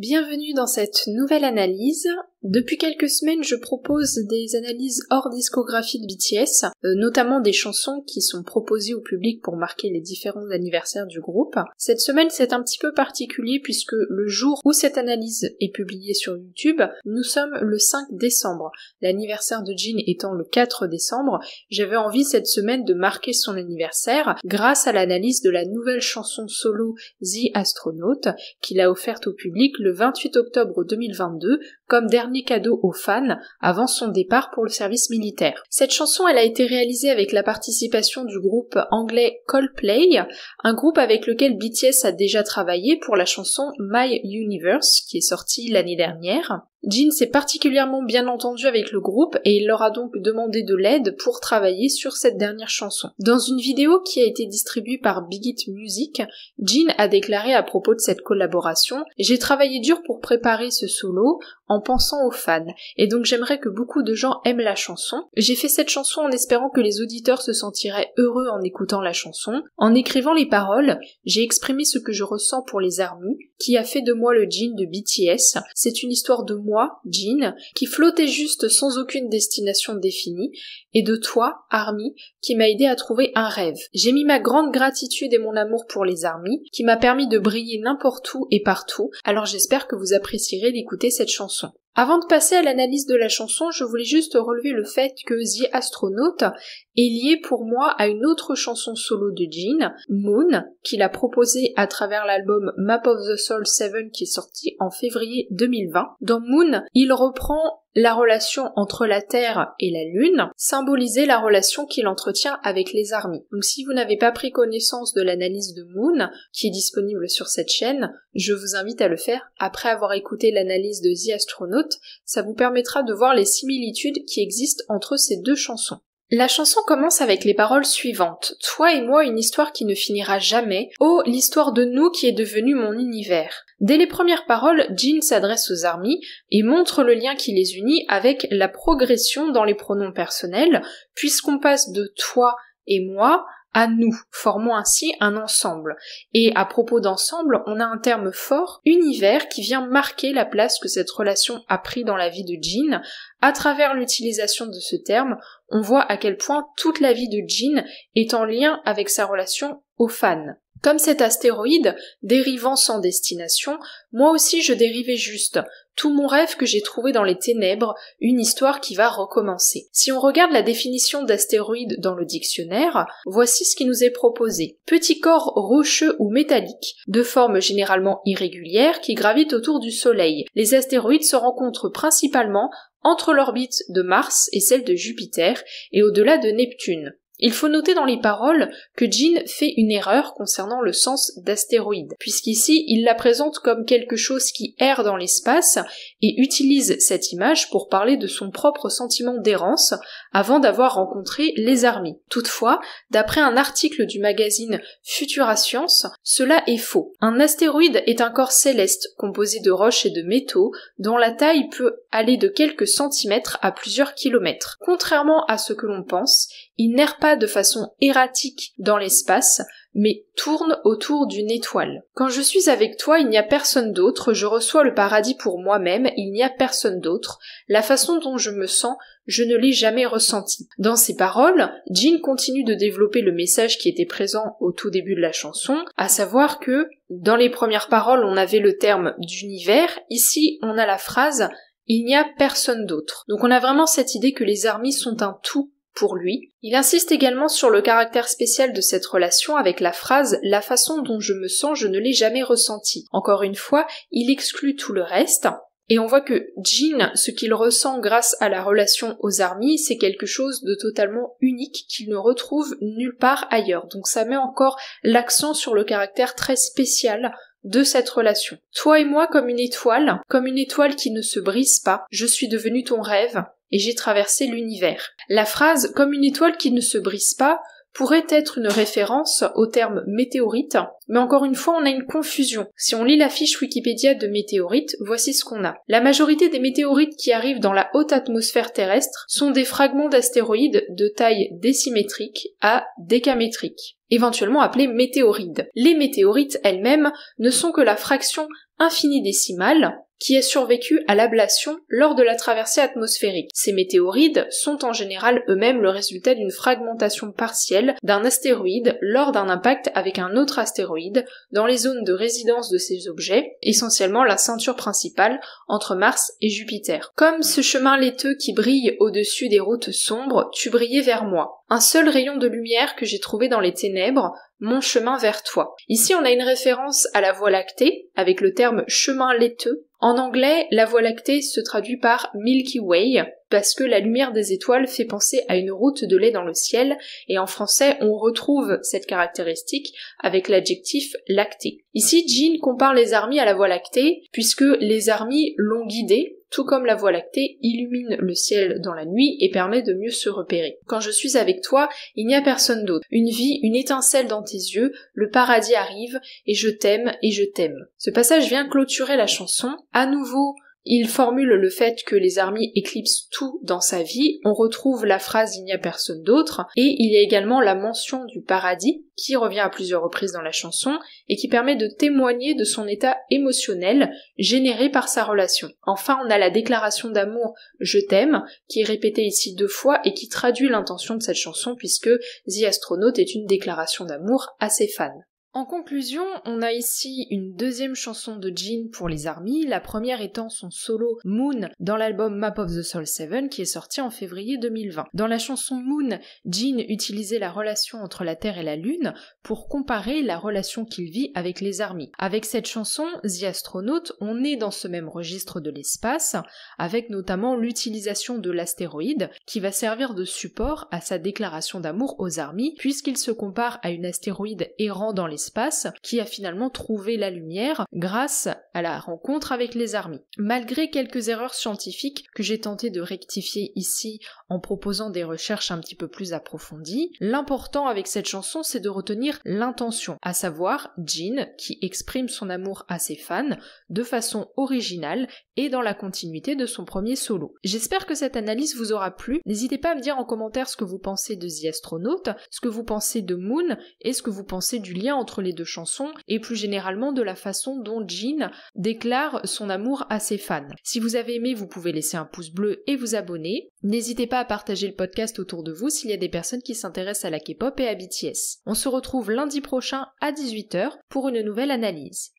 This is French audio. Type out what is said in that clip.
Bienvenue dans cette nouvelle analyse. Depuis quelques semaines, je propose des analyses hors discographie de BTS, notamment des chansons qui sont proposées au public pour marquer les différents anniversaires du groupe. Cette semaine, c'est un petit peu particulier puisque le jour où cette analyse est publiée sur YouTube, nous sommes le 5 décembre. L'anniversaire de Jin étant le 4 décembre, j'avais envie cette semaine de marquer son anniversaire grâce à l'analyse de la nouvelle chanson solo The Astronaut qu'il a offerte au public le 28 octobre 2022 comme dernier cadeau aux fans avant son départ pour le service militaire. Cette chanson, elle a été réalisée avec la participation du groupe anglais Coldplay, un groupe avec lequel BTS a déjà travaillé pour la chanson My Universe qui est sortie l'année dernière. Jin s'est particulièrement bien entendu avec le groupe et il leur a donc demandé de l'aide pour travailler sur cette dernière chanson. Dans une vidéo qui a été distribuée par Big Hit Music, Jin a déclaré à propos de cette collaboration « J'ai travaillé dur pour préparer ce solo en pensant aux fans, et donc j'aimerais que beaucoup de gens aiment la chanson. J'ai fait cette chanson en espérant que les auditeurs se sentiraient heureux en écoutant la chanson. En écrivant les paroles, j'ai exprimé ce que je ressens pour les ARMY, qui a fait de moi le Jin de BTS. C'est une histoire de moi, Jin, qui flottait juste sans aucune destination définie, et de toi, ARMY, qui m'a aidé à trouver un rêve. J'ai mis ma grande gratitude et mon amour pour les ARMY, qui m'a permis de briller n'importe où et partout, alors j'espère que vous apprécierez d'écouter cette chanson. Avant de passer à l'analyse de la chanson, je voulais juste relever le fait que The Astronaut est lié pour moi à une autre chanson solo de Jin, Moon, qu'il a proposée à travers l'album Map of the Soul 7 qui est sorti en février 2020. Dans Moon, il reprend la relation entre la Terre et la Lune, symboliser la relation qu'il entretient avec les ARMY. Donc si vous n'avez pas pris connaissance de l'analyse de Moon, qui est disponible sur cette chaîne, je vous invite à le faire après avoir écouté l'analyse de The Astronaut, ça vous permettra de voir les similitudes qui existent entre ces deux chansons. La chanson commence avec les paroles suivantes. « Toi et moi, une histoire qui ne finira jamais. Oh, l'histoire de nous qui est devenue mon univers. » Dès les premières paroles, Jin s'adresse aux ARMY et montre le lien qui les unit avec la progression dans les pronoms personnels, puisqu'on passe de « toi » et « moi » à nous, formant ainsi un ensemble. Et à propos d'ensemble, on a un terme fort, univers, qui vient marquer la place que cette relation a pris dans la vie de Jin. À travers l'utilisation de ce terme, on voit à quel point toute la vie de Jin est en lien avec sa relation aux fans. Comme cet astéroïde, dérivant sans destination, moi aussi je dérivais juste. Tout mon rêve que j'ai trouvé dans les ténèbres, une histoire qui va recommencer. Si on regarde la définition d'astéroïde dans le dictionnaire, voici ce qui nous est proposé. Petit corps rocheux ou métallique, de forme généralement irrégulière, qui gravite autour du Soleil. Les astéroïdes se rencontrent principalement entre l'orbite de Mars et celle de Jupiter, et au-delà de Neptune. Il faut noter dans les paroles que Jin fait une erreur concernant le sens d'astéroïde, puisqu'ici il la présente comme quelque chose qui erre dans l'espace et utilise cette image pour parler de son propre sentiment d'errance avant d'avoir rencontré les ARMY. Toutefois, d'après un article du magazine Futura Science, cela est faux. Un astéroïde est un corps céleste composé de roches et de métaux dont la taille peut aller de quelques centimètres à plusieurs kilomètres. Contrairement à ce que l'on pense, il n'erre pas de façon erratique dans l'espace, mais tourne autour d'une étoile. Quand je suis avec toi, il n'y a personne d'autre, je reçois le paradis pour moi-même, il n'y a personne d'autre. La façon dont je me sens, je ne l'ai jamais ressenti. Dans ces paroles, Jin continue de développer le message qui était présent au tout début de la chanson, à savoir que, dans les premières paroles, on avait le terme d'univers, ici on a la phrase « il n'y a personne d'autre ». Donc on a vraiment cette idée que les ARMY sont un tout pour lui. Il insiste également sur le caractère spécial de cette relation avec la phrase « la façon dont je me sens, je ne l'ai jamais ressenti ». Encore une fois, il exclut tout le reste, et on voit que Jin, ce qu'il ressent grâce à la relation aux ARMY, c'est quelque chose de totalement unique qu'il ne retrouve nulle part ailleurs. Donc ça met encore l'accent sur le caractère très spécial de cette relation. Toi et moi comme une étoile qui ne se brise pas, je suis devenu ton rêve, et j'ai traversé l'univers. La phrase « comme une étoile qui ne se brise pas » pourrait être une référence au terme météorite, mais encore une fois on a une confusion. Si on lit la fiche Wikipédia de météorite, voici ce qu'on a. La majorité des météorites qui arrivent dans la haute atmosphère terrestre sont des fragments d'astéroïdes de taille décimétrique à décamétrique, éventuellement appelés météorides. Les météorites elles-mêmes ne sont que la fraction infini-décimale qui a survécu à l'ablation lors de la traversée atmosphérique. Ces météorides sont en général eux-mêmes le résultat d'une fragmentation partielle d'un astéroïde lors d'un impact avec un autre astéroïde dans les zones de résidence de ces objets, essentiellement la ceinture principale entre Mars et Jupiter. Comme ce chemin laiteux qui brille au-dessus des routes sombres, tu brillais vers moi. Un seul rayon de lumière que j'ai trouvé dans les ténèbres, mon chemin vers toi. Ici on a une référence à la Voie lactée, avec le terme chemin laiteux. En anglais, la Voie lactée se traduit par Milky Way, parce que la lumière des étoiles fait penser à une route de lait dans le ciel, et en français on retrouve cette caractéristique avec l'adjectif lacté. Ici, Jean compare les Armies à la Voie lactée, puisque les Armies l'ont guidée, tout comme la Voie lactée illumine le ciel dans la nuit et permet de mieux se repérer. Quand je suis avec toi, il n'y a personne d'autre. Une vie, une étincelle dans tes yeux, le paradis arrive, et je t'aime, et je t'aime. Ce passage vient clôturer la chanson. À nouveau, il formule le fait que les Armies éclipsent tout dans sa vie, on retrouve la phrase « il n'y a personne d'autre » et il y a également la mention du paradis qui revient à plusieurs reprises dans la chanson et qui permet de témoigner de son état émotionnel généré par sa relation. Enfin, on a la déclaration d'amour « je t'aime » qui est répétée ici 2 fois et qui traduit l'intention de cette chanson puisque The Astronaut est une déclaration d'amour à ses fans. En conclusion, on a ici une deuxième chanson de Jean pour les Armies, la première étant son solo Moon dans l'album Map of the Soul 7 qui est sorti en février 2020. Dans la chanson Moon, Jean utilisait la relation entre la Terre et la Lune pour comparer la relation qu'il vit avec les Armies. Avec cette chanson, The Astronaut, on est dans ce même registre de l'espace, avec notamment l'utilisation de l'astéroïde qui va servir de support à sa déclaration d'amour aux Armies puisqu'il se compare à une astéroïde errant dans l'espace qui a finalement trouvé la lumière grâce à la rencontre avec les Armies. Malgré quelques erreurs scientifiques que j'ai tenté de rectifier ici en proposant des recherches un petit peu plus approfondies, l'important avec cette chanson c'est de retenir l'intention, à savoir Jean qui exprime son amour à ses fans de façon originale et dans la continuité de son premier solo. J'espère que cette analyse vous aura plu. N'hésitez pas à me dire en commentaire ce que vous pensez de The Astronaut, ce que vous pensez de Moon et ce que vous pensez du lien entre les 2 chansons et plus généralement de la façon dont Jean déclare son amour à ses fans. Si vous avez aimé, vous pouvez laisser un pouce bleu et vous abonner. N'hésitez pas à partager le podcast autour de vous s'il y a des personnes qui s'intéressent à la K-pop et à BTS. On se retrouve lundi prochain à 18h pour une nouvelle analyse.